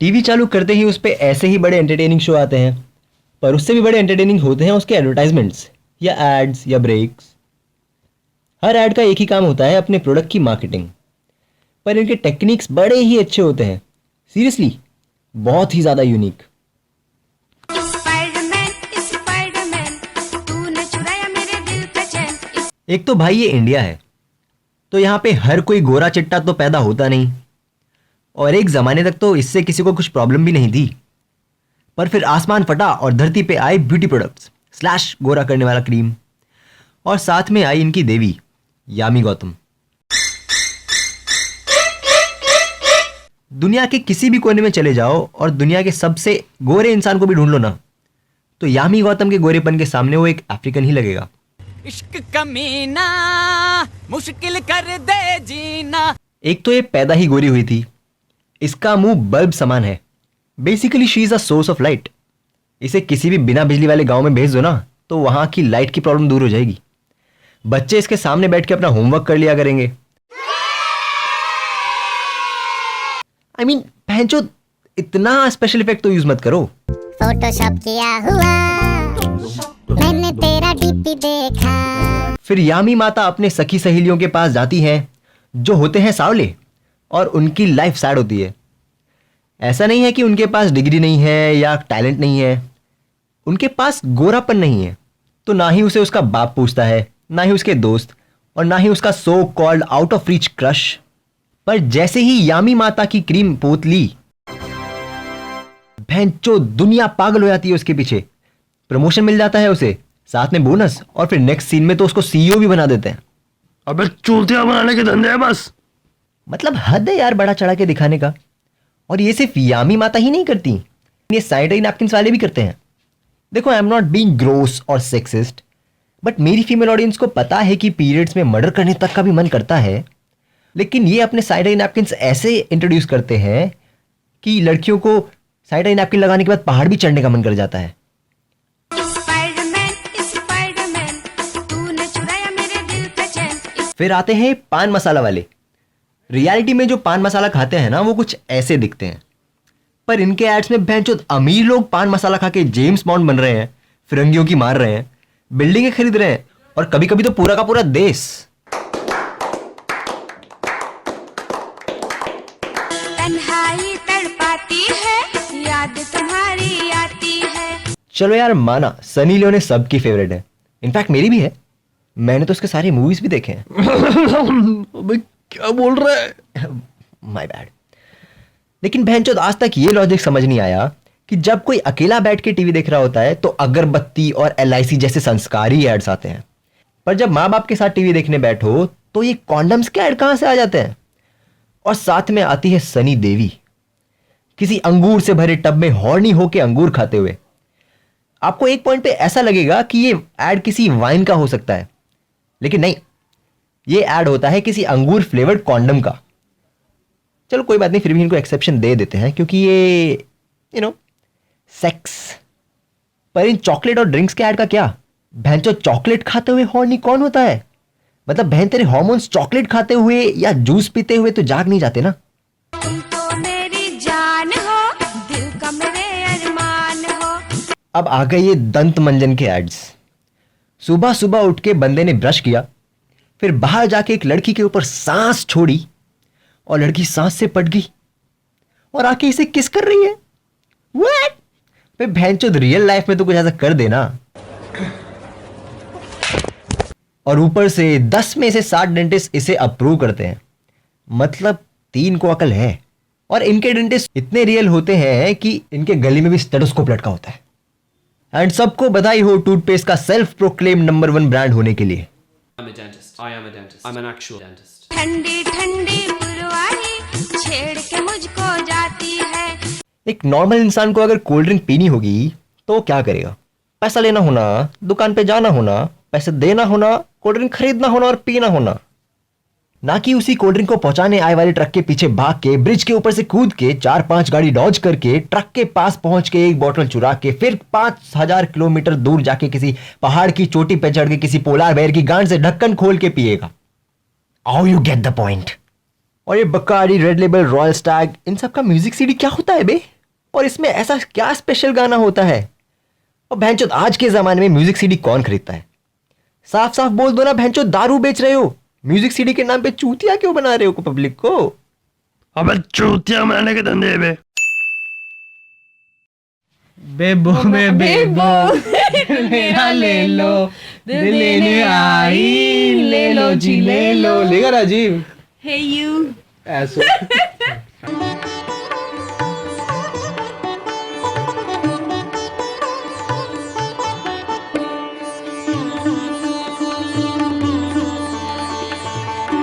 TV चालू करते ही उस पे ऐसे ही बड़े एंटरटेनिंग शो आते हैं, पर उससे भी बड़े एंटरटेनिंग होते हैं उसके एडवर्टाइजमेंट्स या एड्स या ब्रेक्स। हर ऐड का एक ही काम होता है, अपने प्रोडक्ट की मार्केटिंग। पर इनके टेक्निक्स बड़े ही अच्छे होते हैं, सीरियसली बहुत ही ज़्यादा यूनिक। एक तो भाई ये इंडिया है, तो यहाँ पे हर कोई गोरा चिट्टा तो पैदा होता नहीं, और एक ज़माने तक तो इससे किसी को कुछ प्रॉब्लम भी नहीं थी। पर फिर आसमान फटा और धरती पे आए ब्यूटी प्रोडक्ट्स स्लैश गोरा करने वाला क्रीम, और साथ में आई इनकी देवी यामी गौतम। दुनिया के किसी भी कोने में चले जाओ और दुनिया के सबसे गोरे इंसान को भी ढूंढ लो ना, तो यामी गौतम के गोरेपन के सामने वो एक अफ्रीकन ही लगेगा। इश्क कमीना मुश्किल कर दे जीना। एक तो ये पैदा ही गोरी हुई थी, इसका मुंह बल्ब समान है, basically she is a source of light. इसे किसी भी बिना बिजली वाले गांव में भेज दो ना, तो वहां की लाइट की प्रॉब्लम दूर हो जाएगी। बच्चे इसके सामने बैठ के अपना होमवर्क कर लिया करेंगे। आई मीन भैंचो, इतना स्पेशल इफेक्ट तो यूज मत करो। फोटोशॉप किया हुआ मैंने तेरा डीपी देखा। फिर यामी माता अपने सखी सहेलियों के पास जाती हैं जो होते हैं सावले, और उनकी लाइफ सैड होती है। ऐसा नहीं है कि उनके पास डिग्री नहीं है या टैलेंट नहीं है, उनके पास गोरापन नहीं है, तो ना ही उसे उसका बाप पूछता है, ना ही उसके दोस्त, और ना ही उसका so called out of reach crush. पर जैसे ही यामी माता की क्रीम पोतली, भैंचो दुनिया पागल हो जाती है उसके पीछे। प्रमोशन मिल जाता है उसे, साथ में बोनस, और फिर नेक्स्ट सीन में तो उसको सीईओ भी बना देते हैं। अबे चूतिया बनाने के धंधे है बस। मतलब हद है यार बड़ा चढ़ा के दिखाने का। और ये सिर्फ यामी माता ही नहीं करती, ये सैनिटरी नैपकिन्स वाले भी करते हैं। देखो, I am not being gross और सेक्सिस्ट, बट मेरी फीमेल ऑडियंस को पता है कि पीरियड्स में मर्डर करने तक का भी मन करता है, लेकिन ये अपने सैनिटरी नैपकिन्स ऐसे इंट्रोड्यूस करते हैं कि लड़कियों को सैनिटरी नैपकिन लगाने के बाद पहाड़ भी चढ़ने का मन कर जाता है। फिर आते हैं पान मसाला वाले। रियलिटी में जो पान मसाला खाते हैं ना, वो कुछ ऐसे दिखते हैं, पर इनके एड्स में भैंचोद अमीर लोग पान मसाला खा के जेम्स बॉन्ड बन रहे हैं, फिरंगियों की मार रहे हैं, बिल्डिंगें खरीद रहे हैं, और कभी कभी तो पूरा का पूरा देश। तन्हाई तड़पाती है, याद तुम्हारी आती है। चलो यार माना, सनी लियोनी सबकी फेवरेट है, इनफैक्ट मेरी भी है। मैंने तो उसके सारे मूवीज भी देखे हैं। अबे क्या बोल रहा है? My bad. लेकिन भैंचोद आज तक ये लॉजिक समझ नहीं आया कि जब कोई अकेला बैठ के टीवी देख रहा होता है तो अगरबत्ती और एलआईसी जैसे संस्कारी एड्स आते हैं, पर जब माँ बाप के साथ टीवी देखने बैठो तो ये कॉन्डम्स के ऐड कहां से आ जाते हैं। और साथ में आती है सनी देवी, किसी अंगूर से भरे टब में हॉर्नी होके अंगूर खाते हुए। आपको एक पॉइंट पे ऐसा लगेगा कि ये ऐड किसी वाइन का हो सकता है, लेकिन नहीं, ये ऐड होता है किसी अंगूर फ्लेवर्ड कॉन्डम का। चलो कोई बात नहीं, फिर भी इनको एक्सेप्शन दे देते हैं क्योंकि ये सेक्स। पर इन चॉकलेट और ड्रिंक्स के ऐड का क्या? भैंचो, चॉकलेट खाते हुए हॉर्नी कौन होता है? मतलब बहन तेरे हार्मोन्स चॉकलेट खाते हुए या जूस पीते हुए तो जाग नहीं जाते ना। तुम तो मेरी जान हो, दिल का मेरे अरमान हो। अब आ गए ये दंत मंजन के एड्स। सुबह सुबह उठ के बंदे ने ब्रश किया, फिर बाहर जाके एक लड़की के ऊपर सांस छोड़ी, और लड़की सांस से पट गई और आके इसे किस कर रही है। व्हाट? भाई भैंचोद, रियल लाइफ में तो कुछ ऐसा कर देना। और ऊपर से 10 में से 60 डेंटिस्ट इसे अप्रूव करते हैं, मतलब 3 को अकल है। और इनके डेंटिस्ट इतने रियल होते हैं कि इनके गले में भी स्टेथोस्कोप लटका होता है। एंड सबको बधाई हो टूथपेस्ट का सेल्फ प्रोक्लेम नंबर 1 ब्रांड होने के लिए। I'm a dentist. I am a dentist. I'm an actual dentist. ठंडी ठंडी पुरवाई छेड़ के मुझको जाती है। एक नॉर्मल इंसान को अगर कोल्ड ड्रिंक पीनी होगी तो वो क्या करेगा? पैसा लेना होना, दुकान पे जाना होना, पैसे देना होना, कोल्ड ड्रिंक खरीदना होना और पीना होना, ना कि उसी कोल्ड ड्रिंक को पहुंचाने आए वाले ट्रक के पीछे भाग के, ब्रिज के ऊपर से कूद के, 4-5 गाड़ी डॉज करके, ट्रक के पास पहुंच के एक बोतल चुरा के, फिर 5000 किलोमीटर दूर जाके किसी पहाड़ की चोटी पे चढ़ के किसी पोलार बेयर की गांड से ढक्कन खोल के पिएगा। How you get the point? और ये बकारी, रेड लेबल, रॉयल स्टैग, इन सब का म्यूजिक सीडी क्या होता है बे? और इसमें ऐसा क्या स्पेशल गाना होता है? और भैंचोद आज के जमाने में म्यूजिक सीडी कौन खरीदता है? साफ साफ बोल दो ना भैंचोद, दारू बेच रहे हो, म्यूजिक सीडी के नाम पे चूतिया क्यों बना रहे हो पब्लिक को? अबे चूतिया बनाने के धंधे है बे। बेबो में बेबो मेरा ले लो, दिल लेने आई, ले लो जी ले लो। लेगा राजीव? Hey you. ऐसा